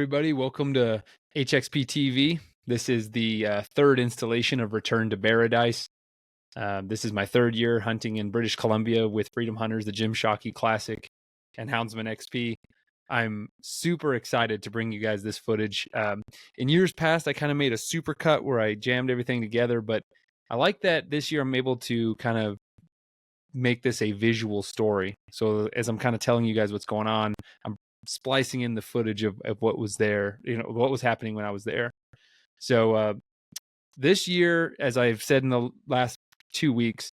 everybody. Welcome to HXP TV. This is the third installation of Return to Bearadise. This is my third year hunting in British Columbia with Freedom Hunters, the Jim Shockey Classic, and Houndsman XP. I'm super excited to bring you guys this footage. In years past, I kind of made a supercut where I jammed everything together, but I like that this year I'm able to kind of make this a visual story. So as I'm kind of telling you guys what's going on, I'm splicing in the footage of what was there, what was happening when I was there. So this year, as I've said in the last 2 weeks,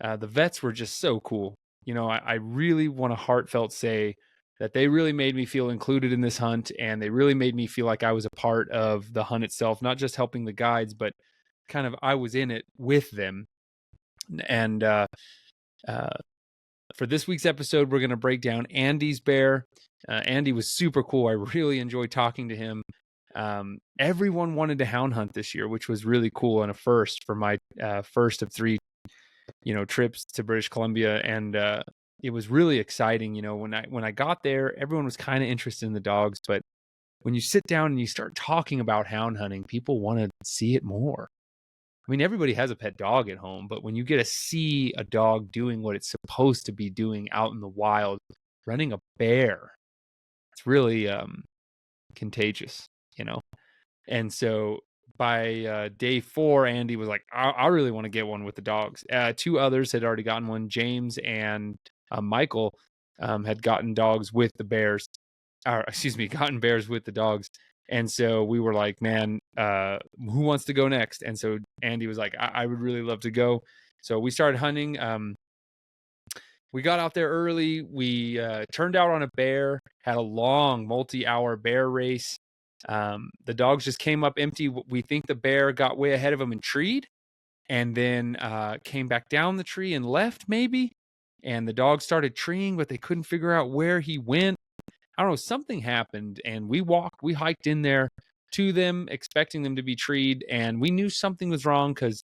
the vets were just so cool. I really want to heartfelt say that they really made me feel included in this hunt, and they really made me feel like I was a part of the hunt itself, not just helping the guides, but kind of I was in it with them. And for this week's episode, we're going to break down Andy's bear. Andy was super cool. I really enjoyed talking to him. Everyone wanted to hound hunt this year, which was really cool and a first for my first of 3, trips to British Columbia. And it was really exciting. When I got there, everyone was kind of interested in the dogs, but when you sit down and you start talking about hound hunting, people want to see it more. I mean, everybody has a pet dog at home, but when you get to see a dog doing what it's supposed to be doing out in the wild, running a bear, it's really contagious, And so by day 4, Andy was like, I really want to get one with the dogs. 2 others had already gotten one. James and Michael had gotten dogs with the bears, gotten bears with the dogs. And so we were like, man, who wants to go next? And so Andy was like, I would really love to go. So we started hunting. We got out there early. We turned out on a bear, had a long multi-hour bear race. The dogs just came up empty. We think the bear got way ahead of them and treed, and then came back down the tree and left maybe. And the dogs started treeing, but they couldn't figure out where he went. I don't know, something happened, and we hiked in there to them, expecting them to be treed, and we knew something was wrong because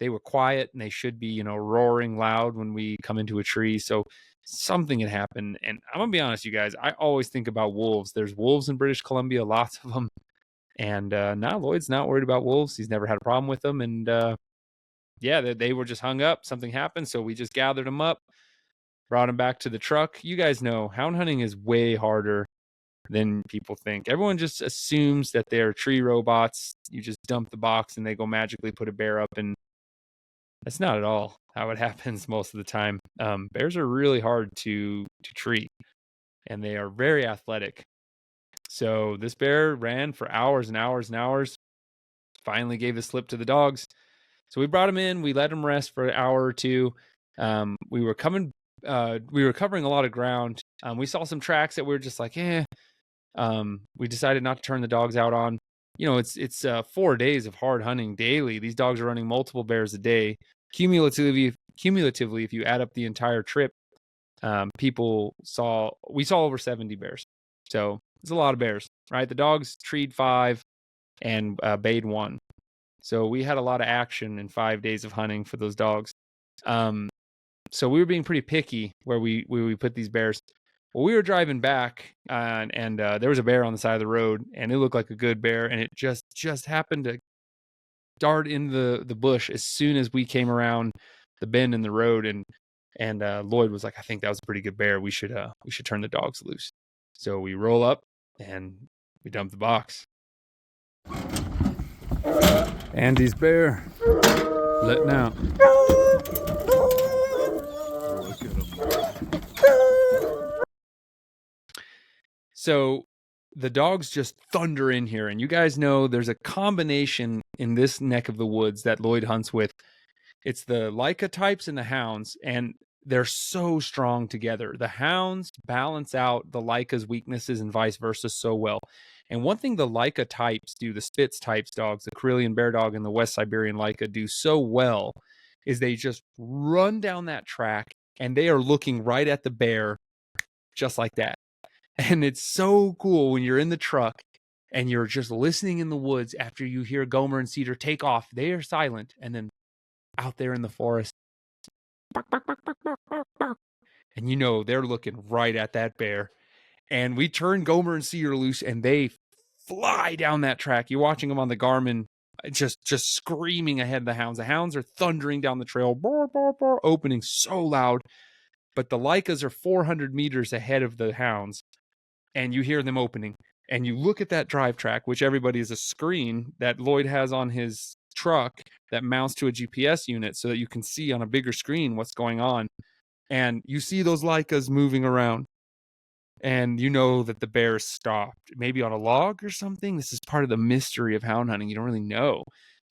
they were quiet and they should be, roaring loud when we come into a tree. So something had happened. And I'm gonna be honest, you guys, I always think about wolves. There's wolves in British Columbia, lots of them. And now Lloyd's not worried about wolves. He's never had a problem with them. And they were just hung up. Something happened. So we just gathered them up, brought them back to the truck. You guys know hound hunting is way harder than people think. Everyone just assumes that they're tree robots. You just dump the box and they go magically put a bear up, and that's not at all how it happens most of the time. Bears are really hard to treat, and they are very athletic. So this bear ran for hours and hours and hours, finally gave the slip to the dogs. So we brought him in, we let him rest for an hour or 2. We were covering a lot of ground. We saw some tracks that we were just like, we decided not to turn the dogs out on. It's 4 days of hard hunting daily. These dogs are running multiple bears a day. Cumulatively, if you add up the entire trip, we saw over 70 bears. So it's a lot of bears, right? The dogs treed 5 and bayed 1. So we had a lot of action in 5 days of hunting for those dogs. So we were being pretty picky where we put these bears. Well, we were driving back, and there was a bear on the side of the road, and it looked like a good bear, and it just happened to dart in the bush as soon as we came around the bend in the road, and Lloyd was like, I think that was a pretty good bear. We should turn the dogs loose. So we roll up and we dump the box. Andy's bear letting out. Look at him. So the dogs just thunder in here, and you guys know there's a combination in this neck of the woods that Lloyd hunts with. It's the Leica types and the hounds, and they're so strong together. The hounds balance out the Leica's weaknesses and vice versa so well. And one thing the Leica types do, the Spitz types dogs, the Karelian bear dog and the West Siberian Leica do so well, is they just run down that track and they are looking right at the bear just like that. And it's so cool when you're in the truck and you're just listening in the woods after you hear Gomer and Cedar take off. They are silent, and then out there in the forest, and they're looking right at that bear. And we turn Gomer and Cedar loose, and they fly down that track. You're watching them on the Garmin, just screaming ahead of the hounds. The hounds are thundering down the trail, burr, burr, burr, opening so loud. But the Leicas are 400 meters ahead of the hounds, and you hear them opening. And you look at that drive track, which everybody is a screen that Lloyd has on his truck that mounts to a GPS unit so that you can see on a bigger screen what's going on. And you see those Leicas moving around. And you know that the bear stopped, maybe on a log or something. This is part of the mystery of hound hunting. You don't really know.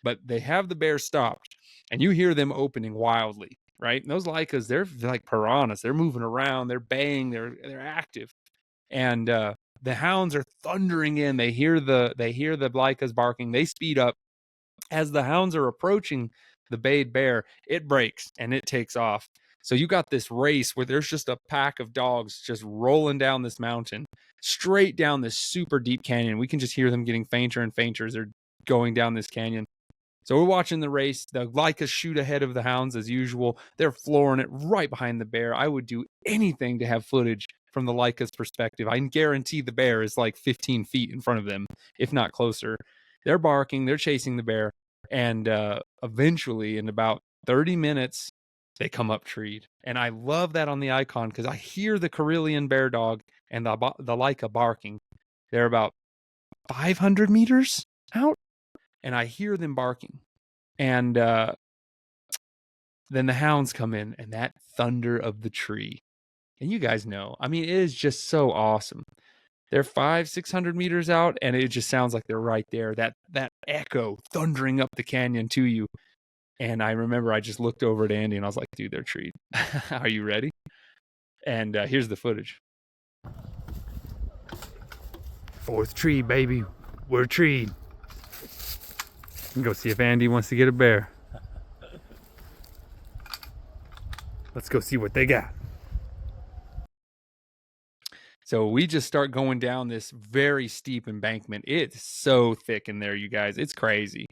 But they have the bear stopped, and you hear them opening wildly, right? And those Leicas, they're like piranhas. They're moving around. They're baying. They're active. And the hounds are thundering in. They hear the Leicas barking. They speed up. As the hounds are approaching the bayed bear, it breaks and it takes off. So you got this race where there's just a pack of dogs just rolling down this mountain, straight down this super deep canyon. We can just hear them getting fainter and fainter as they're going down this canyon. So we're watching the race. The Leicas shoot ahead of the hounds as usual. They're flooring it right behind the bear. I would do anything to have footage from the Leica's perspective. I can guarantee the bear is like 15 feet in front of them, if not closer. They're barking. They're chasing the bear. And eventually, in about 30 minutes, they come up treed. And I love that on the icon because I hear the Karelian bear dog and the Leica barking. They're about 500 meters out, and I hear them barking. And then the hounds come in, and that thunder of the tree. And you guys know, I mean, it is just so awesome. They're 500-600 meters out, and it just sounds like they're right there. That echo thundering up the canyon to you. And I remember I just looked over at Andy, and I was like, dude, they're treed. Are you ready? And here's the footage. Fourth tree, baby. We're treed. Go see if Andy wants to get a bear. Let's go see what they got. So we just start going down this very steep embankment. It's so thick in there, you guys. It's crazy.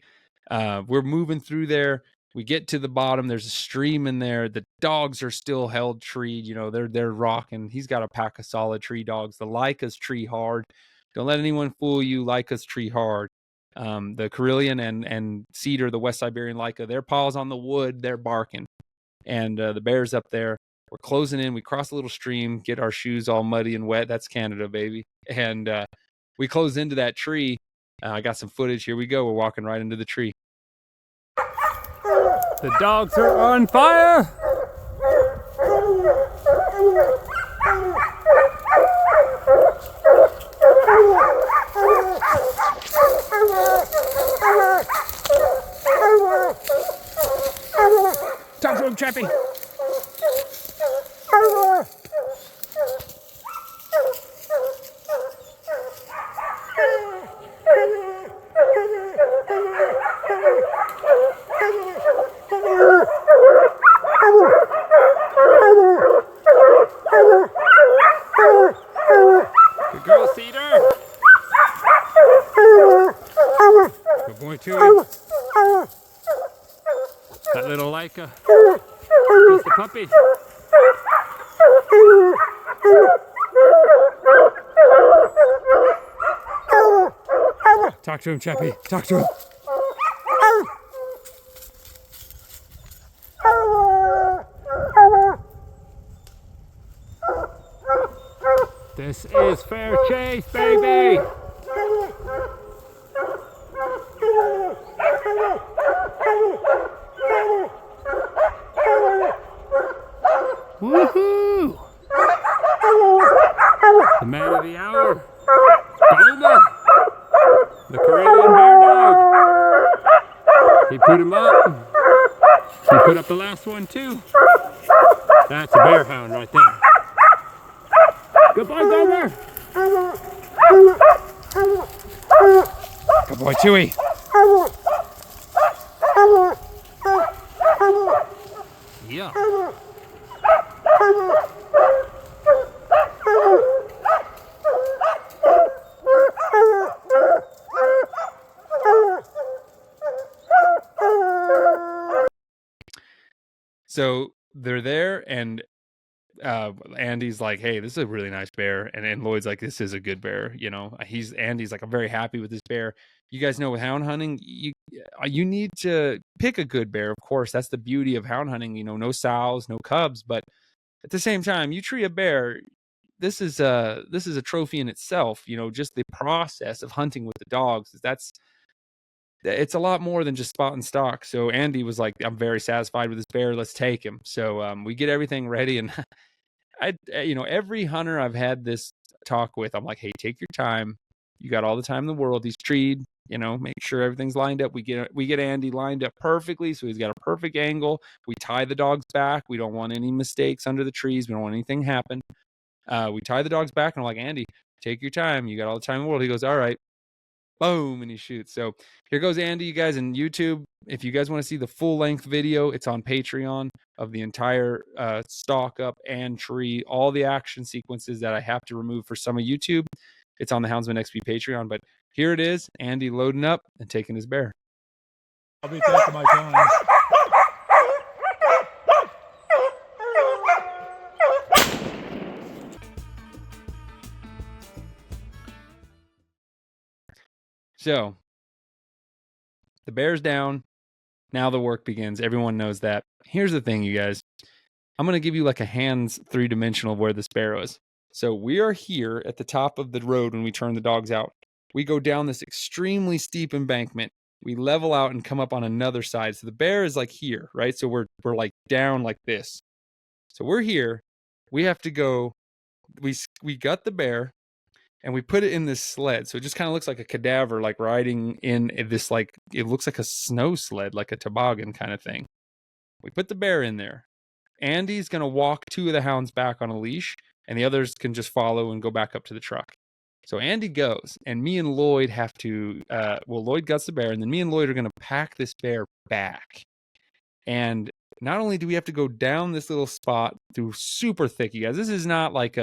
We're moving through there. We get to the bottom. There's a stream in there. The dogs are still held treed. You know, they're rocking. He's got a pack of solid tree dogs. The Leica's tree hard. Don't let anyone fool you. Leica's tree hard. The Karelian and Cedar, the West Siberian Leica, their paws on the wood. They're barking. And the bear's up there. We're closing in. We cross a little stream, get our shoes all muddy and wet. That's Canada, baby. And we close into that tree. I got some footage. Here we go. We're walking right into the tree. The dogs are on fire. Talk to him, Chappie. Good girl, Cedar. Good boy, Chewy. That little Leica. He's the puppy. Talk to him, Chappie. Talk to him. This is fair chase, baby. Woohoo! The man of the hour, Gomer, the Karelian bear dog. He put him up. He put up the last one too. That's a bear hound right there. Good boy, Gomer. Good boy, Chewy. Yeah. So they're there, and Andy's like, hey, this is a really nice bear. And Lloyd's like, this is a good bear. You know, Andy's like, I'm very happy with this bear. You guys know with hound hunting, you need to pick a good bear. Of course, that's the beauty of hound hunting. You know, no sows, no cubs, but at the same time, you tree a bear. This is a trophy in itself. You know, just the process of hunting with the dogs. It's a lot more than just spot and stock. So Andy was like, I'm very satisfied with this bear. Let's take him. So we get everything ready. And every hunter I've had this talk with, I'm like, hey, take your time. You got all the time in the world. He's treed, make sure everything's lined up. We get Andy lined up perfectly. So he's got a perfect angle. We tie the dogs back. We don't want any mistakes under the trees. We don't want anything to happen. We tie the dogs back, and I'm like, Andy, take your time. You got all the time in the world. He goes, all right. Boom, and he shoots. So here goes Andy, you guys, in YouTube. If you guys want to see the full length video, it's on Patreon of the entire stalk up and tree, all the action sequences that I have to remove for some of YouTube. It's on the Houndsman XP Patreon. But here it is, Andy loading up and taking his bear. I'll be taking my time. So the bear's down. Now the work begins. Everyone knows that. Here's the thing, you guys. I'm going to give you like a hands 3-dimensional of where the sparrow is. So we are here at the top of the road when we turn the dogs out. We go down this extremely steep embankment. We level out and come up on another side. So the bear is like here, right? So we're like down like this. So we're here. We have to go. We got the bear. And we put it in this sled. So it just kind of looks like a cadaver, like riding in this, like, it looks like a snow sled, like a toboggan kind of thing. We put the bear in there. Andy's going to walk 2 of the hounds back on a leash, and the others can just follow and go back up to the truck. So Andy goes, and me and Lloyd have to, Lloyd guts the bear, and then me and Lloyd are going to pack this bear back. And not only do we have to go down this little spot through super thick, you guys, this is not like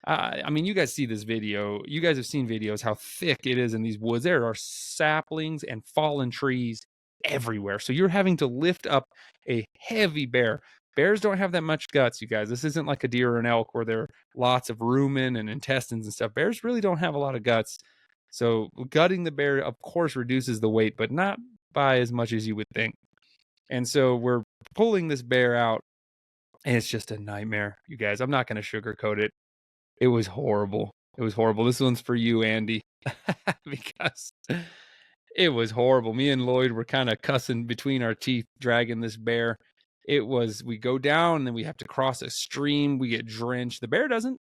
I mean, you guys see this video. You guys have seen videos how thick it is in these woods. There are saplings and fallen trees everywhere. So you're having to lift up a heavy bear. Bears don't have that much guts, you guys. This isn't like a deer or an elk where there are lots of rumen and intestines and stuff. Bears really don't have a lot of guts. So gutting the bear, of course, reduces the weight, but not by as much as you would think. And so we're pulling this bear out, and it's just a nightmare, you guys. I'm not going to sugarcoat it. It was horrible. It was horrible. This one's for you, Andy, because it was horrible. Me and Lloyd were kind of cussing between our teeth, dragging this bear. We go down, and then we have to cross a stream. We get drenched. The bear doesn't.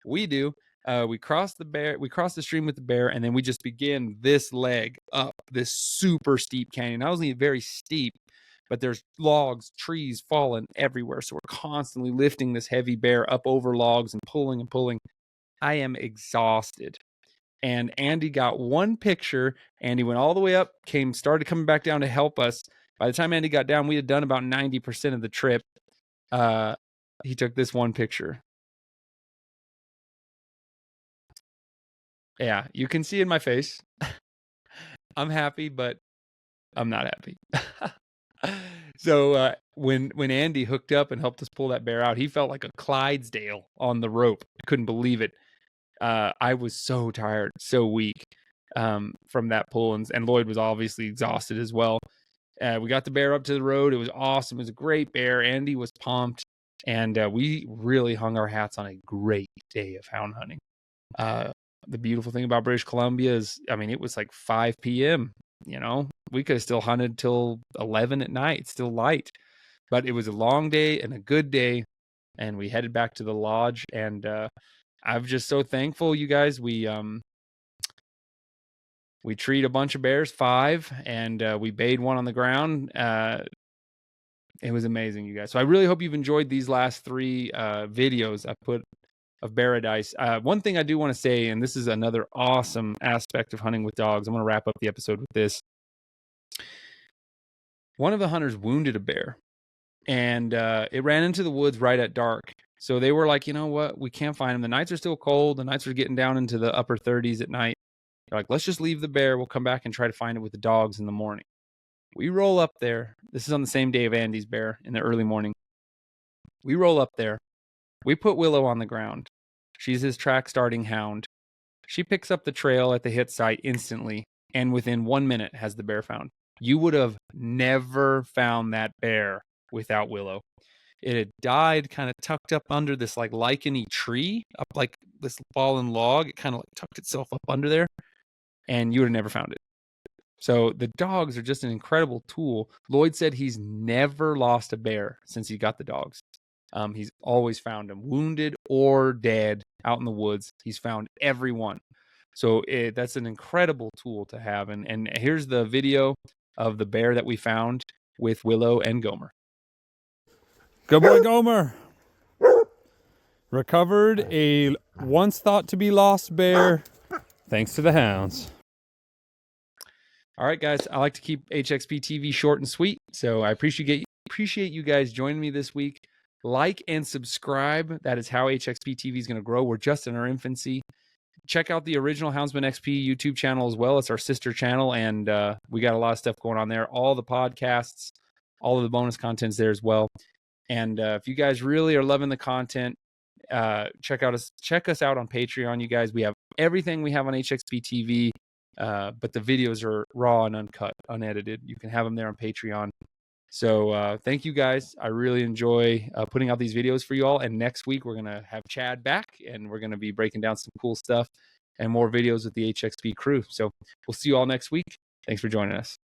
We do. We cross the stream with the bear, and then we just begin this leg up this super steep canyon. Not only very steep, but there's logs, trees falling everywhere. So we're constantly lifting this heavy bear up over logs and pulling and pulling. I am exhausted. And Andy got one picture. Andy went all the way up, started coming back down to help us. By the time Andy got down, we had done about 90% of the trip. He took this one picture. Yeah, you can see in my face. I'm happy, but I'm not happy. So when Andy hooked up and helped us pull that bear out, he felt like a Clydesdale on the rope. I couldn't believe it. I was so tired, so weak from that pull, and Lloyd was obviously exhausted as well. We got the bear up to the road. It was awesome. It was a great bear. Andy was pumped, and we really hung our hats on a great day of hound hunting. The beautiful thing about British Columbia is, I mean, it was like 5 p.m., we could have still hunted till 11 at night, still light, but it was a long day and a good day. And we headed back to the lodge, and I'm just so thankful, you guys. We treed a bunch of bears, 5, and we bayed one on the ground. It was amazing, you guys. So I really hope you've enjoyed these last 3 videos I put of Bearadise. One thing I do want to say, and this is another awesome aspect of hunting with dogs. I'm going to wrap up the episode with this. One of the hunters wounded a bear, and it ran into the woods right at dark. So they were like, you know what? We can't find him. The nights are still cold. The nights are getting down into the upper 30s at night. They're like, let's just leave the bear. We'll come back and try to find it with the dogs in the morning. We roll up there. This is on the same day of Andy's bear in the early morning. We roll up there. We put Willow on the ground. She's his track starting hound. She picks up the trail at the hit site instantly, and within 1 minute has the bear found. You would have never found that bear without Willow. It had died kind of tucked up under this like licheny tree, up like this fallen log. It kind of like tucked itself up under there, and you would have never found it. So the dogs are just an incredible tool. Lloyd said he's never lost a bear since he got the dogs. He's always found them wounded or dead out in the woods. He's found every one. So that's an incredible tool to have. And here's the video of the bear that we found with Willow and Gomer. Good boy, Gomer. Recovered a once thought to be lost bear thanks to the hounds. All right, guys. I like to keep HXP TV short and sweet. So I appreciate you guys joining me this week. Like and subscribe. That is how HXP TV is going to grow. We're just in our infancy. Check out the original Houndsman XP YouTube channel as well. It's our sister channel, and we got a lot of stuff going on there. All the podcasts, all of the bonus content's there as well. And if you guys really are loving the content, check us out on Patreon, you guys. We have everything we have on HXP TV, but the videos are raw and uncut, unedited. You can have them there on Patreon. So thank you guys. I really enjoy putting out these videos for you all. And next week, we're going to have Chad back, and we're going to be breaking down some cool stuff and more videos with the HXP crew. So we'll see you all next week. Thanks for joining us.